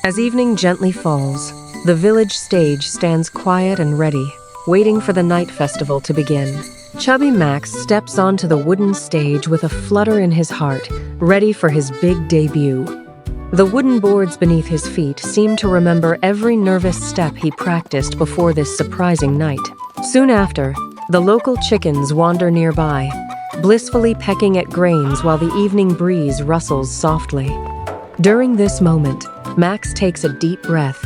As evening gently falls, the village stage stands quiet and ready, waiting for the night festival to begin. Chubby Max steps onto the wooden stage with a flutter in his heart, ready for his big debut. The wooden boards beneath his feet seem to remember every nervous step he practiced before this surprising night. Soon after, the local chickens wander nearby, blissfully pecking at grains while the evening breeze rustles softly. During this moment, Max takes a deep breath,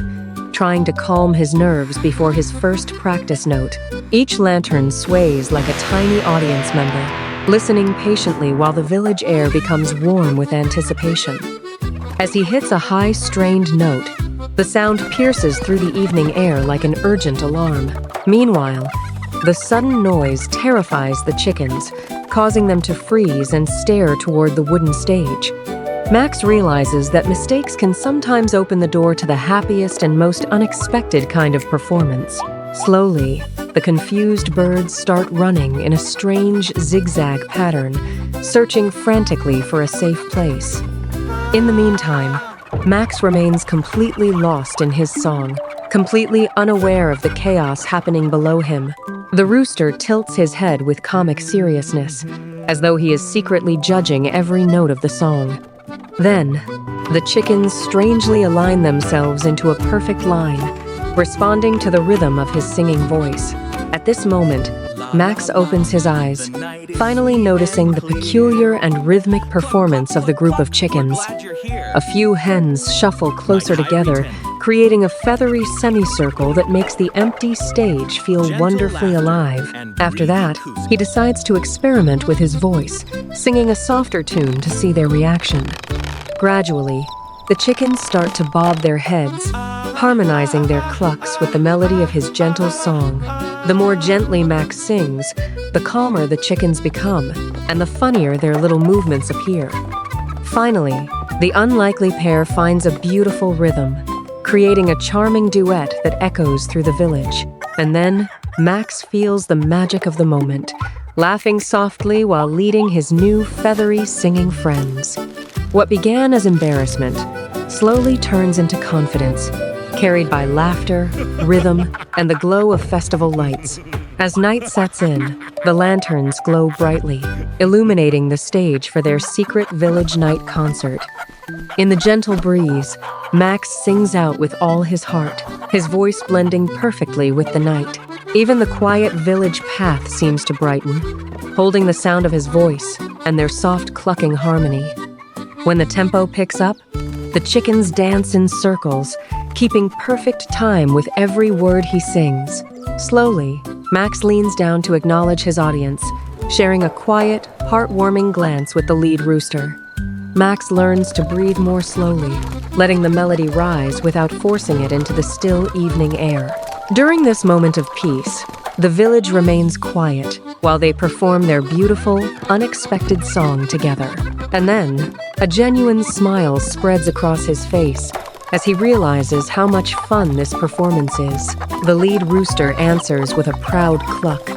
trying to calm his nerves before his first practice note. Each lantern sways like a tiny audience member, listening patiently while the village air becomes warm with anticipation. As he hits a high, strained note, the sound pierces through the evening air like an urgent alarm. Meanwhile, the sudden noise terrifies the chickens, causing them to freeze and stare toward the wooden stage. Max realizes that mistakes can sometimes open the door to the happiest and most unexpected kind of performance. Slowly, the confused birds start running in a strange zigzag pattern, searching frantically for a safe place. In the meantime, Max remains completely lost in his song, completely unaware of the chaos happening below him. The rooster tilts his head with comic seriousness, as though he is secretly judging every note of the song. Then, the chickens strangely align themselves into a perfect line, responding to the rhythm of his singing voice. At this moment, Max opens his eyes, finally noticing the peculiar and rhythmic performance of the group of chickens. A few hens shuffle closer together, creating a feathery semicircle that makes the empty stage feel wonderfully alive. After that, he decides to experiment with his voice, singing a softer tune to see their reaction. Gradually, the chickens start to bob their heads, harmonizing their clucks with the melody of his gentle song. The more gently Max sings, the calmer the chickens become, and the funnier their little movements appear. Finally, the unlikely pair finds a beautiful rhythm, creating a charming duet that echoes through the village. And then, Max feels the magic of the moment, laughing softly while leading his new feathery singing friends. What began as embarrassment slowly turns into confidence, carried by laughter, rhythm, and the glow of festival lights. As night sets in, the lanterns glow brightly, illuminating the stage for their secret village night concert. In the gentle breeze, Max sings out with all his heart, his voice blending perfectly with the night. Even the quiet village path seems to brighten, holding the sound of his voice and their soft clucking harmony. When the tempo picks up, the chickens dance in circles, keeping perfect time with every word he sings. Slowly, Max leans down to acknowledge his audience, sharing a quiet, heartwarming glance with the lead rooster. Max learns to breathe more slowly, letting the melody rise without forcing it into the still evening air. During this moment of peace, the village remains quiet while they perform their beautiful, unexpected song together. And then, a genuine smile spreads across his face as he realizes how much fun this performance is. The lead rooster answers with a proud cluck,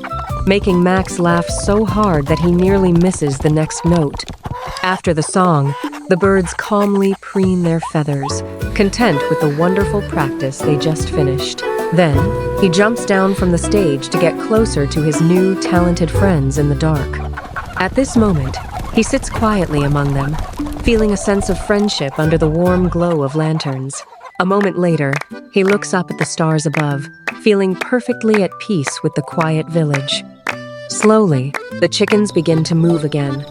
making Max laugh so hard that he nearly misses the next note. After the song, the birds calmly preen their feathers, content with the wonderful practice they just finished. Then, he jumps down from the stage to get closer to his new, talented friends in the dark. At this moment, he sits quietly among them, feeling a sense of friendship under the warm glow of lanterns. A moment later, he looks up at the stars above, feeling perfectly at peace with the quiet village. Slowly, the chickens begin to move again,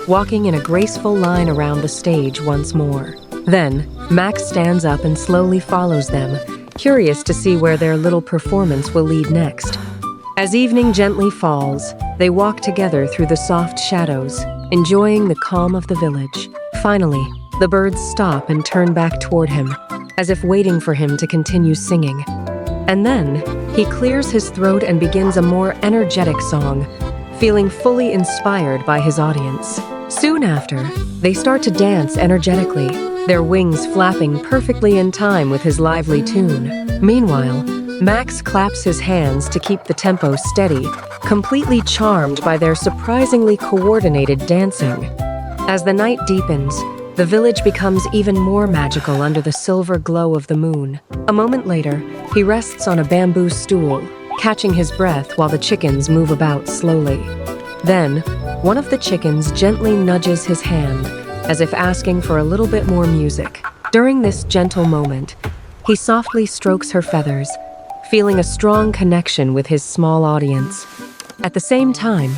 walking in a graceful line around the stage once more. Then, Max stands up and slowly follows them, curious to see where their little performance will lead next. As evening gently falls, they walk together through the soft shadows, enjoying the calm of the village. Finally, the birds stop and turn back toward him, as if waiting for him to continue singing. And then, he clears his throat and begins a more energetic song, feeling fully inspired by his audience. Soon after, they start to dance energetically, their wings flapping perfectly in time with his lively tune. Meanwhile, Max claps his hands to keep the tempo steady, completely charmed by their surprisingly coordinated dancing. As the night deepens, the village becomes even more magical under the silver glow of the moon. A moment later, he rests on a bamboo stool, catching his breath while the chickens move about slowly. Then, one of the chickens gently nudges his hand, as if asking for a little bit more music. During this gentle moment, he softly strokes her feathers, feeling a strong connection with his small audience. At the same time,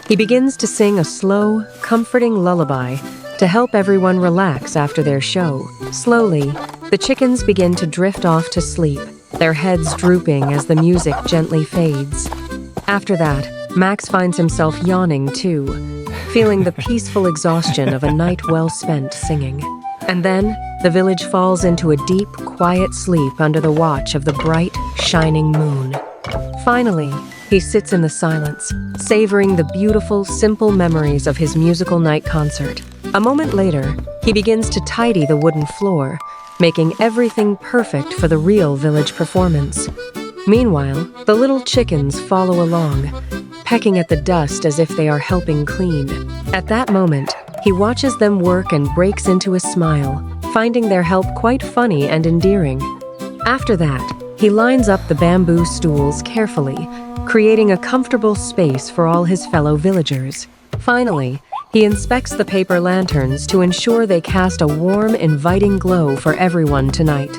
he begins to sing a slow, comforting lullaby to help everyone relax after their show. Slowly, the chickens begin to drift off to sleep, their heads drooping as the music gently fades. After that, Max finds himself yawning too, feeling the peaceful exhaustion of a night well spent singing. And then, the village falls into a deep, quiet sleep under the watch of the bright, shining moon. Finally, he sits in the silence, savoring the beautiful, simple memories of his musical night concert. A moment later, he begins to tidy the wooden floor, making everything perfect for the real village performance. Meanwhile, the little chickens follow along, pecking at the dust as if they are helping clean. At that moment, he watches them work and breaks into a smile, finding their help quite funny and endearing. After that, he lines up the bamboo stools carefully, creating a comfortable space for all his fellow villagers. Finally, he inspects the paper lanterns to ensure they cast a warm, inviting glow for everyone tonight.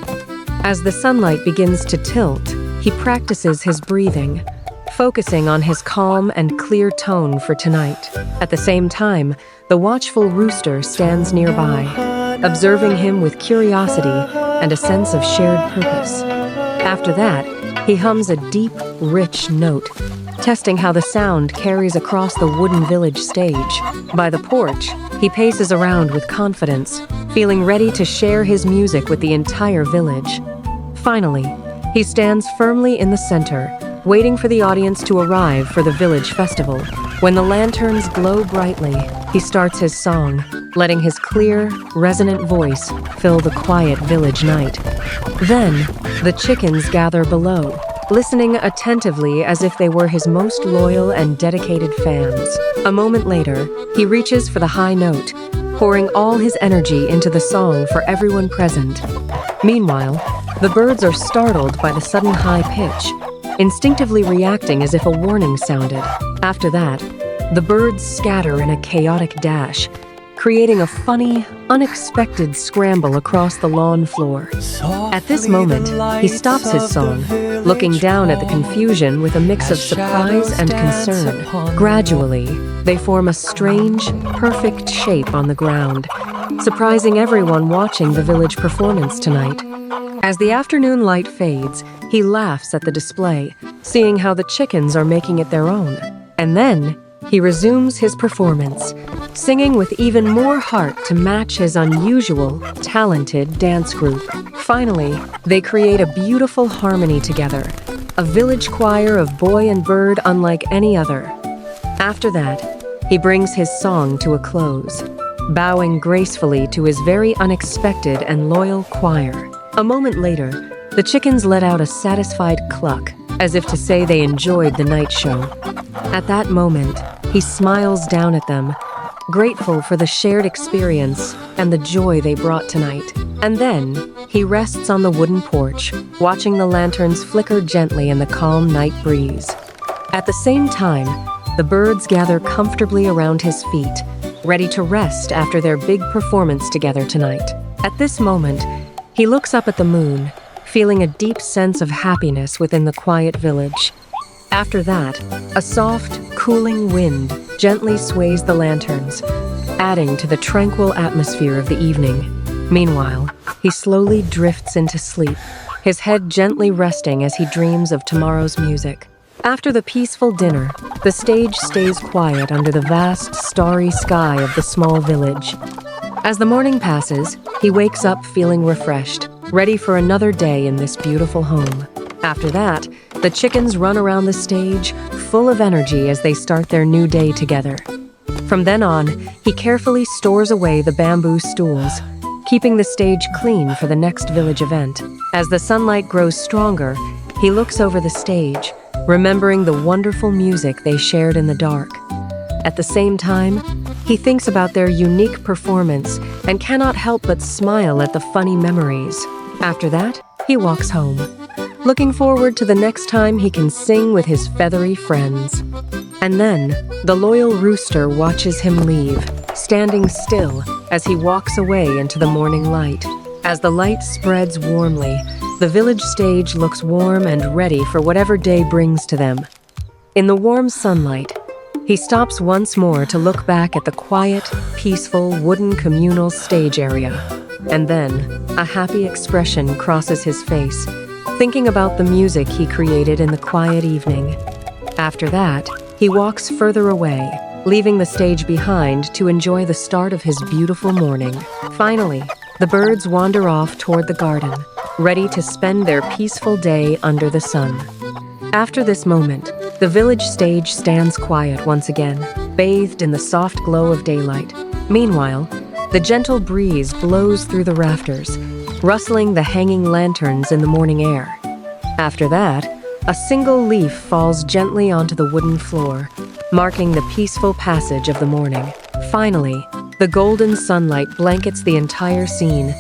As the sunlight begins to tilt, he practices his breathing, focusing on his calm and clear tone for tonight. At the same time, the watchful rooster stands nearby, observing him with curiosity and a sense of shared purpose. After that, he hums a deep, rich note, testing how the sound carries across the wooden village stage. By the porch, he paces around with confidence, feeling ready to share his music with the entire village. Finally, he stands firmly in the center, waiting for the audience to arrive for the village festival. When the lanterns glow brightly, he starts his song, letting his clear, resonant voice fill the quiet village night. Then, the chickens gather below, listening attentively as if they were his most loyal and dedicated fans. A moment later, he reaches for the high note, pouring all his energy into the song for everyone present. Meanwhile, the birds are startled by the sudden high pitch, instinctively reacting as if a warning sounded. After that, the birds scatter in a chaotic dash, creating a funny, unexpected scramble across the lawn floor. At this moment, he stops his song, looking down at the confusion with a mix of surprise and concern. Gradually, they form a strange, perfect shape on the ground, surprising everyone watching the village performance tonight. As the afternoon light fades, he laughs at the display, seeing how the chickens are making it their own. And then, he resumes his performance, singing with even more heart to match his unusual, talented dance group. Finally, they create a beautiful harmony together, a village choir of boy and bird unlike any other. After that, he brings his song to a close, bowing gracefully to his very unexpected and loyal choir. A moment later, the chickens let out a satisfied cluck, as if to say they enjoyed the night show. At that moment, he smiles down at them, grateful for the shared experience and the joy they brought tonight. And then, he rests on the wooden porch, watching the lanterns flicker gently in the calm night breeze. At the same time, the birds gather comfortably around his feet, ready to rest after their big performance together tonight. At this moment, he looks up at the moon, feeling a deep sense of happiness within the quiet village. After that, a soft, cooling wind gently sways the lanterns, adding to the tranquil atmosphere of the evening. Meanwhile, he slowly drifts into sleep, his head gently resting as he dreams of tomorrow's music. After the peaceful dinner, the stage stays quiet under the vast, starry sky of the small village. As the morning passes, he wakes up feeling refreshed, ready for another day in this beautiful home. After that, the chickens run around the stage, full of energy as they start their new day together. From then on, he carefully stores away the bamboo stools, keeping the stage clean for the next village event. As the sunlight grows stronger, he looks over the stage, remembering the wonderful music they shared in the dark. At the same time, He thinks about their unique performance and cannot help but smile at the funny memories. After that, he walks home, looking forward to the next time he can sing with his feathery friends. And then, the loyal rooster watches him leave, standing still as he walks away into the morning light. As the light spreads warmly, the village stage looks warm and ready for whatever day brings to them. In the warm sunlight, he stops once more to look back at the quiet, peaceful, wooden communal stage area. And then, a happy expression crosses his face, thinking about the music he created in the quiet evening. After that, he walks further away, leaving the stage behind to enjoy the start of his beautiful morning. Finally, the birds wander off toward the garden, ready to spend their peaceful day under the sun. After this moment, the village stage stands quiet once again, bathed in the soft glow of daylight. Meanwhile, the gentle breeze blows through the rafters, rustling the hanging lanterns in the morning air. After that, a single leaf falls gently onto the wooden floor, marking the peaceful passage of the morning. Finally, the golden sunlight blankets the entire scene,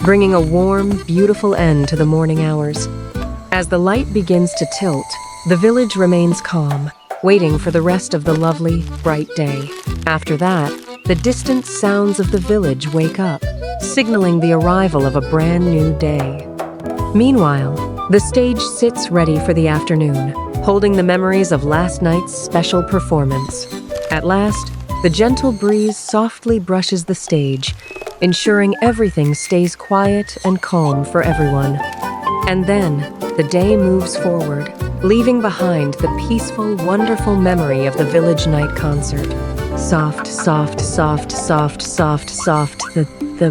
bringing a warm, beautiful end to the morning hours. As the light begins to tilt, the village remains calm, waiting for the rest of the lovely, bright day. After that, the distant sounds of the village wake up, signaling the arrival of a brand new day. Meanwhile, the stage sits ready for the afternoon, holding the memories of last night's special performance. At last, the gentle breeze softly brushes the stage, ensuring everything stays quiet and calm for everyone. And then, the day moves forward, leaving behind the peaceful, wonderful memory of the village night concert. Soft, soft, soft, soft, soft, soft, the